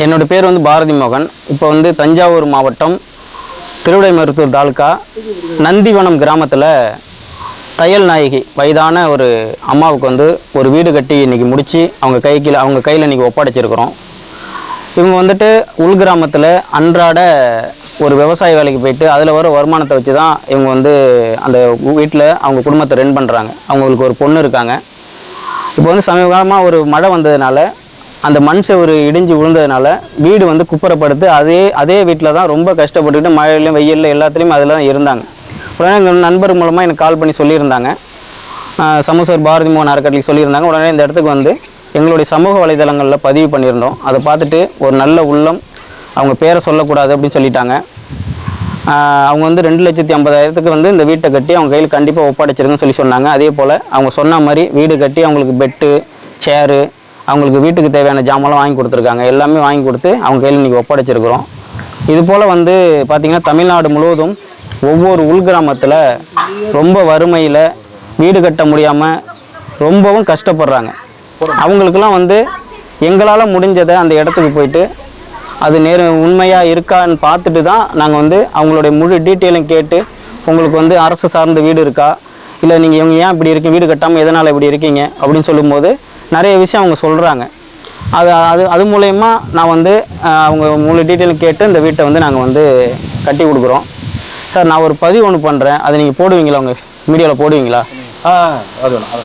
என்னோட பேர் வந்து பாரதி மோகன். இப்போ வந்து தஞ்சாவூர் மாவட்டம் திருவிடைமருத்தூர் தாலுக்கா நந்திவனம் கிராமத்தில் தையல் நாயகி வயதான ஒரு அம்மாவுக்கு வந்து ஒரு வீடு கட்டி இன்றைக்கி முடித்து அவங்க கையில் இன்றைக்கி ஒப்படைச்சிருக்கிறோம். இவங்க வந்துட்டு உள் கிராமத்தில் அன்றாட ஒரு விவசாய வேலைக்கு போயிட்டு அதில் வர வருமானத்தை வச்சு தான் இவங்க வந்து அந்த வீட்டில் அவங்க குடும்பத்தை ரன் பண்ணுறாங்க. அவங்களுக்கு ஒரு பொண்ணு இருக்காங்க. இப்போ வந்து சமீபமாக ஒரு மழை வந்ததுனால அந்த மண் செவரு இடிஞ்சு விழுந்ததுனால வீடு வந்து குப்புறப்படுத்து அதே வீட்டில் தான் ரொம்ப கஷ்டப்பட்டுக்கிட்டு மழையிலையும் வெயிலில் எல்லாத்துலேயும் அதில் தான் இருந்தாங்க. உடனே எங்கள் நண்பர் மூலமாக எனக்கு கால் பண்ணி சொல்லியிருந்தாங்க, சமூசர் பாரதி மோகன் அறக்கட்டளைக்கு சொல்லியிருந்தாங்க. உடனே இந்த இடத்துக்கு வந்து எங்களுடைய சமூக வலைதளங்களில் பதிவு பண்ணியிருந்தோம். அதை பார்த்துட்டு ஒரு நல்ல உள்ளம், அவங்க பேரை சொல்லக்கூடாது அப்படின்னு சொல்லிட்டாங்க. அவங்க வந்து 2,50,000 வந்து இந்த வீட்டை கட்டி அவங்க கையில் கண்டிப்பாக ஒப்படைச்சிருக்குன்னு சொல்லி சொன்னாங்க. அதே போல் அவங்க சொன்ன மாதிரி வீடு கட்டி அவங்களுக்கு பெட்டு, சேரு, அவங்களுக்கு வீட்டுக்கு தேவையான ஜாமான்லாம் வாங்கி கொடுத்துருக்காங்க. எல்லாமே வாங்கி கொடுத்து அவங்க கையில் இன்றைக்கி ஒப்படைச்சிருக்கிறோம். இது போல் வந்து பார்த்திங்கன்னா தமிழ்நாடு முழுவதும் ஒவ்வொரு உள்கிராமத்தில் ரொம்ப வறுமையில் வீடு கட்ட முடியாமல் ரொம்பவும் கஷ்டப்படுறாங்க. அவங்களுக்கெல்லாம் வந்து எங்களால் முடிஞ்சதை அந்த இடத்துக்கு போயிட்டு அது உண்மையாக இருக்கான்னு பார்த்துட்டு தான் நாங்கள் வந்து அவங்களுடைய முழு டீட்டெயிலும் கேட்டு, உங்களுக்கு வந்து அரசு சார்ந்த வீடு இருக்கா, இல்லை நீங்கள் இவங்க ஏன் இப்படி இருக்கீங்க, வீடு கட்டாமல் எதனால் இப்படி இருக்கீங்க அப்படின்னு சொல்லும்போது நிறைய விஷயம் அவங்க சொல்கிறாங்க. அது மூலயமா நான் வந்து அவங்க முழு டீட்டெயிலும் கேட்டு இந்த வீட்டை வந்து நாங்கள் வந்து கட்டி கொடுக்குறோம். சார், நான் ஒரு பதிவு ஒன்று பண்ணுறேன், அதை நீங்கள் போடுவீங்களா, உங்கள் மீடியாவில் போடுவீங்களா?